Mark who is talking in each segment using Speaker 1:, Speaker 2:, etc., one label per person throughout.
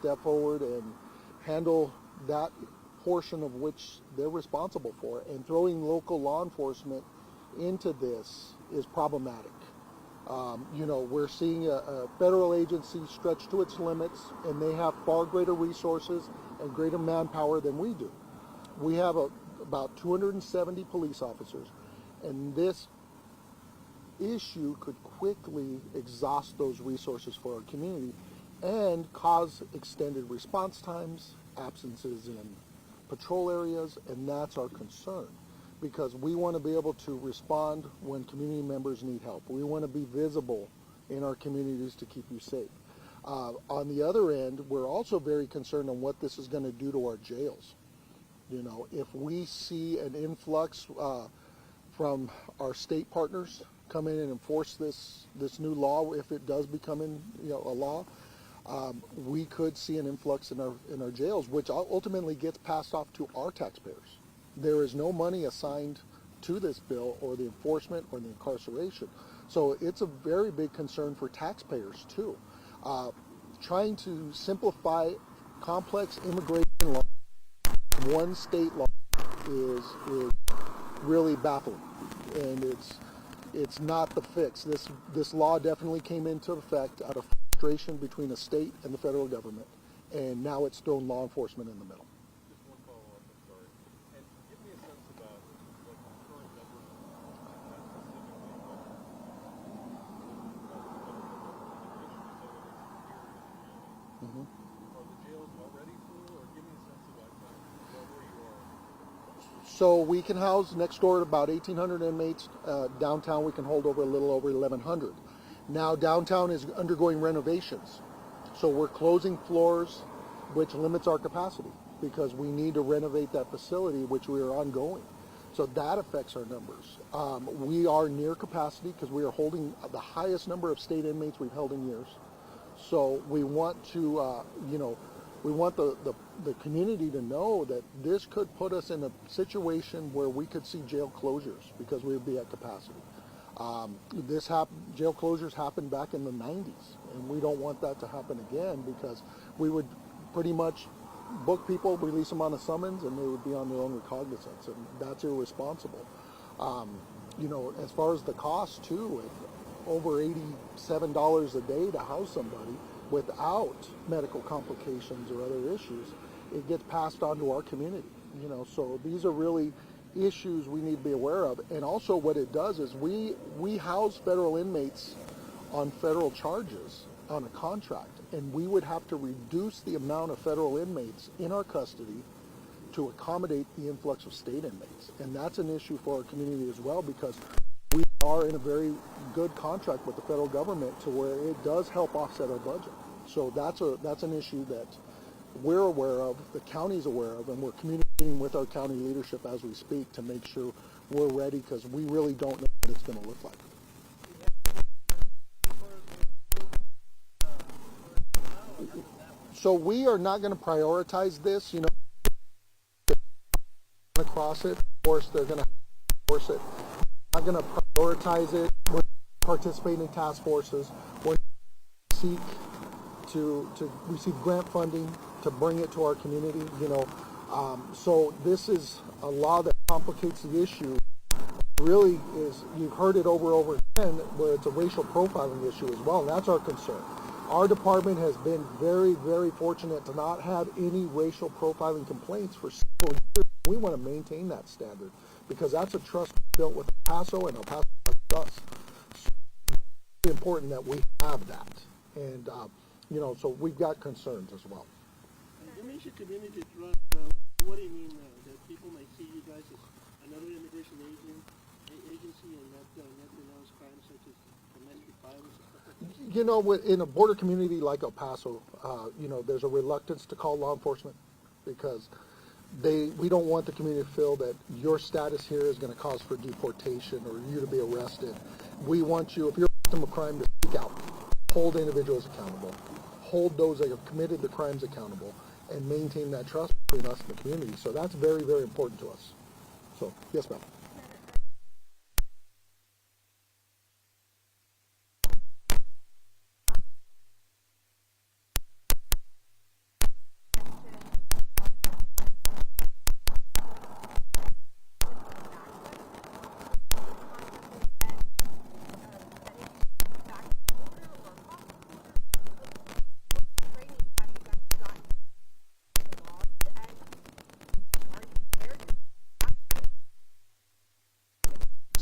Speaker 1: step forward and handle that portion of which they're responsible for. And throwing local law enforcement into this is problematic. We're seeing a federal agency stretch to its limits, and they have far greater resources and greater manpower than we do. We have about 270 police officers, and this issue could quickly exhaust those resources for our community and cause extended response times, absences in patrol areas, and that's our concern, because we want to be able to respond when community members need help. We want to be visible in our communities to keep you safe. On the other end, we're also very concerned on what this is going to do to our jails. If we see an influx from our state partners come in and enforce this new law, if it does become a law, we could see an influx in our jails, which ultimately gets passed off to our taxpayers. There is no money assigned to this bill or the enforcement or the incarceration. So it's a very big concern for taxpayers too. Trying to simplify complex immigration law, one state law, is really baffling, and it's not the fix. This law definitely came into effect out of frustration between the state and the federal government, and now it's thrown law enforcement in the middle.
Speaker 2: Just one follow-up, I'm sorry. And give me a sense about what the current numbers
Speaker 1: Mm-hmm.
Speaker 2: Are the jails already full, or give me a sense of where you are?
Speaker 1: So we can house next door at about 1,800 inmates. Downtown we can hold over a little over 1,100. Now downtown is undergoing renovations. So we're closing floors, which limits our capacity because we need to renovate that facility, which we are ongoing. So that affects our numbers. We are near capacity because we are holding the highest number of state inmates we've held in years. So we want to, we want the community to know that this could put us in a situation where we could see jail closures because we would be at capacity. Jail closures happened back in the 90s, and we don't want that to happen again because we would pretty much book people, release them on a summons, and they would be on their own recognizance, and that's irresponsible. As far as the cost too, over $87 a day to house somebody without medical complications or other issues, it gets passed on to our community. So these are really issues we need to be aware of. And also what it does is we house federal inmates on federal charges on a contract, and we would have to reduce the amount of federal inmates in our custody to accommodate the influx of state inmates. And that's an issue for our community as well, because we are in a very good contract with the federal government to where it does help offset our budget. So that's an issue that we're aware of, the county's aware of, and we're communicating with our county leadership as we speak to make sure we're ready, because we really don't know what it's going to look like. So we are not going to prioritize this, across it. Of course, they're going to force it. We're not going to prioritize it. We're participating in task forces. We're seek to receive grant funding to bring it to our community. So this is a law that complicates the issue. Really is, you've heard it over and over again, where it's a racial profiling issue as well, and that's our concern. Our department has been very, very fortunate to not have any racial profiling complaints for several years. We want to maintain that standard because that's a trust built with Paso, and El Paso has us. So it's very important that we have that. And, so we've got concerns as well.
Speaker 3: You mentioned community trust. What do you mean that people may see you guys as another immigration agency and not denounce crimes such as domestic violence and stuff like that?
Speaker 1: In a border community like El Paso, there's a reluctance to call law enforcement because we don't want the community to feel that your status here is going to cause for deportation or you to be arrested. We want you, if you're a victim of crime, to speak out, hold individuals accountable, hold those that have committed the crimes accountable, and maintain that trust between us and the community. So that's very, very important to us. So, yes, ma'am.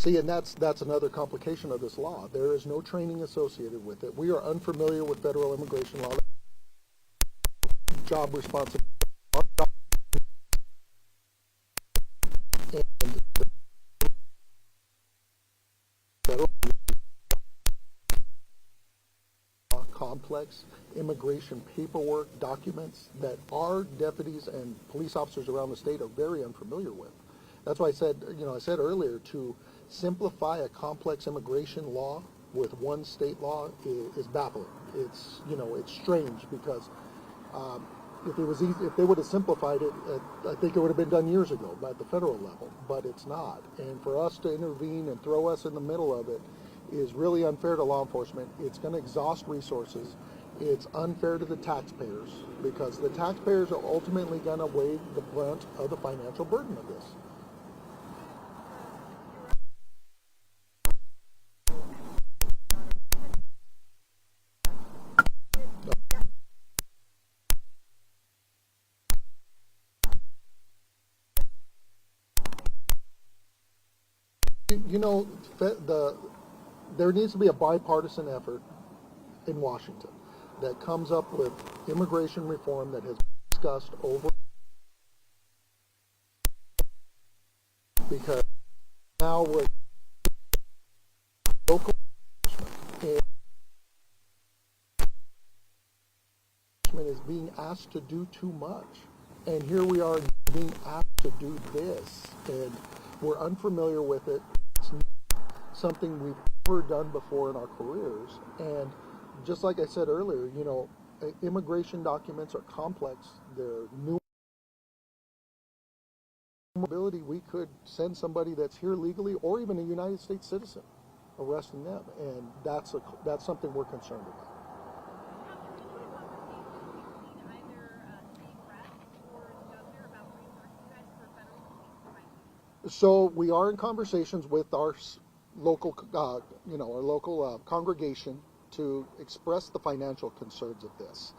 Speaker 1: See, and that's another complication of this law. There is no training associated with it. We are unfamiliar with federal immigration law. Job responsibility. And the federal complex immigration paperwork documents that our deputies and police officers around the state are very unfamiliar with. That's why I said earlier, to simplify a complex immigration law with one state law is baffling. It's strange because if it was easy, if they would have simplified it, I think it would have been done years ago at the federal level, but it's not. And for us to intervene and throw us in the middle of it is really unfair to law enforcement. It's going to exhaust resources. It's unfair to the taxpayers because the taxpayers are ultimately going to weigh the brunt of the financial burden of this. There needs to be a bipartisan effort in Washington that comes up with immigration reform that has been discussed over, because now we're local enforcement is being asked to do too much, and here we are being asked to do this, and we're unfamiliar with it. It's something we've never done before in our careers, and just like I said earlier, immigration documents are complex. They're new. Ability, we could send somebody that's here legally, or even a United States citizen, arresting them, and that's something we're concerned about. So we are in conversations with our local, our local congregation to express the financial concerns of this.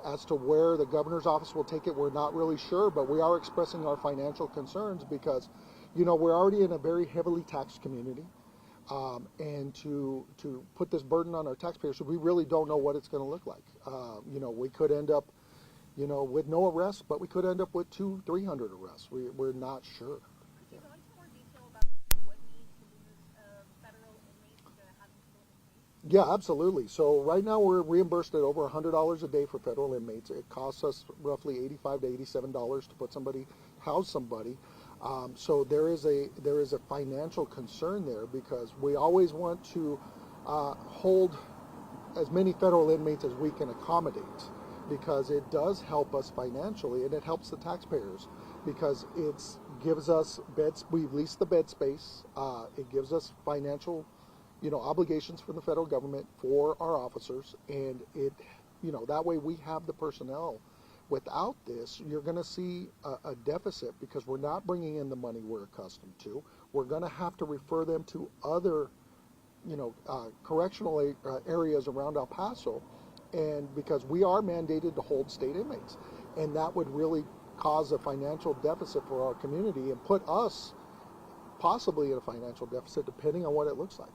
Speaker 1: As to where the governor's office will take it, we're not really sure, but we are expressing our financial concerns because, we're already in a very heavily taxed community, and to put this burden on our taxpayers, so we really don't know what it's going to look like. We could end up, with no arrests, but we could end up with 200-300 arrests. We're not sure.
Speaker 4: Could you go into more detail about what needs to lose federal inmates to have these?
Speaker 1: Yeah, absolutely. So right now we're reimbursed at over $100 a day for federal inmates. It costs us roughly $85 to $87 to house somebody. So there is a financial concern there because we always want to hold as many federal inmates as we can accommodate, because it does help us financially and it helps the taxpayers because it gives us beds. We've leased the bed space. It gives us financial obligations from the federal government for our officers, and that way we have the personnel. Without this, you're going to see a deficit because we're not bringing in the money we're accustomed to. We're going to have to refer them to other, correctional areas around El Paso, and because we are mandated to hold state inmates, and that would really cause a financial deficit for our community and put us possibly in a financial deficit depending on what it looks like.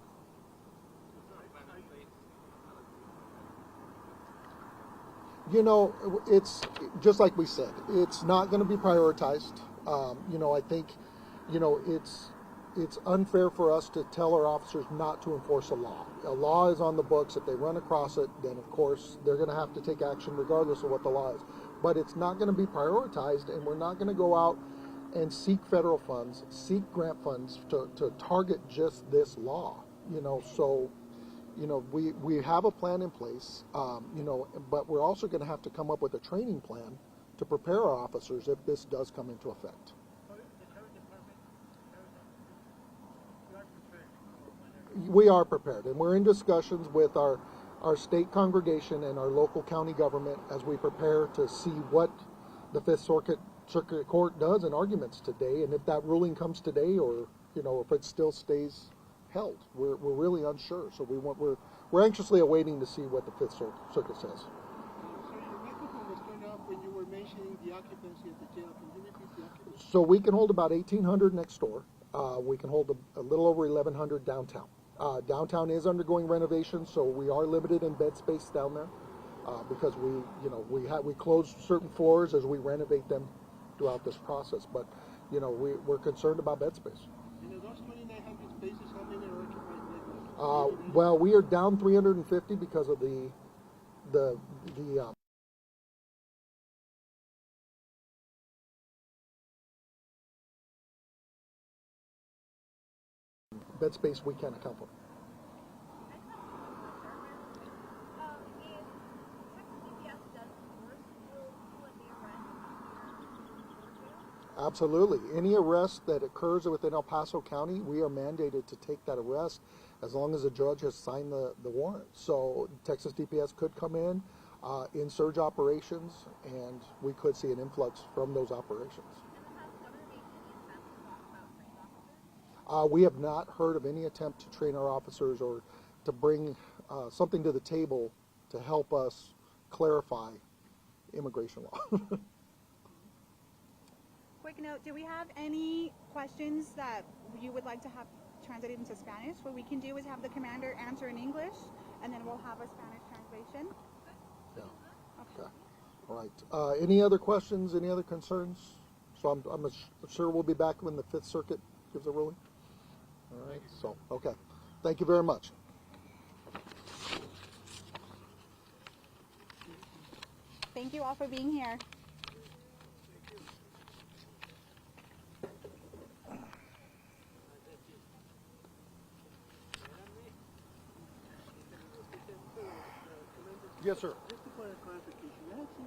Speaker 1: It's just like we said, it's not going to be prioritized. I think, it's unfair for us to tell our officers not to enforce a law. A law is on the books. If they run across it, then of course they're going to have to take action regardless of what the law is. But it's not going to be prioritized, and we're not going to go out and seek federal funds, seek grant funds to target just this law. So we have a plan in place, but we're also going to have to come up with a training plan to prepare our officers if this does come into effect. We are prepared, and we're in discussions with our state congregation and our local county government as we prepare to see what the Fifth Circuit Court does in arguments today, and if that ruling comes today, or if it still stays held. We're really unsure, so we're anxiously awaiting to see what the Fifth Circuit says.
Speaker 3: So your microphone was turned off when you were mentioning the occupancy of the jail. Can you repeat the occupancy?
Speaker 1: So we can hold about 1,800 next door. We can hold a little over 1,100 downtown. Downtown is undergoing renovation, so we are limited in bed space down there because we close certain floors as we renovate them throughout this process. But we're concerned about bed space.
Speaker 3: And of those 2,900 spaces, how many are occupied?
Speaker 1: Well, we are down 350 because of the bed space we can't account for. Absolutely. Any arrest that occurs within El Paso County, we are mandated to take that arrest as long as the judge has signed the warrant. So Texas DPS could come in surge operations, and we could see an influx from those operations. We have not heard of any attempt to train our officers or to bring something to the table to help us clarify immigration law.
Speaker 5: Quick note, do we have any questions that you would like to have translated into Spanish? What we can do is have the commander answer in English, and then we'll have a Spanish translation.
Speaker 1: Yeah. Okay. All right. Any other questions? Any other concerns? So I'm sure we'll be back when the Fifth Circuit gives a ruling. All right. So, okay. Thank you very much.
Speaker 5: Thank you all for being here.
Speaker 1: Yes, sir.
Speaker 3: Just for clarification, I had seen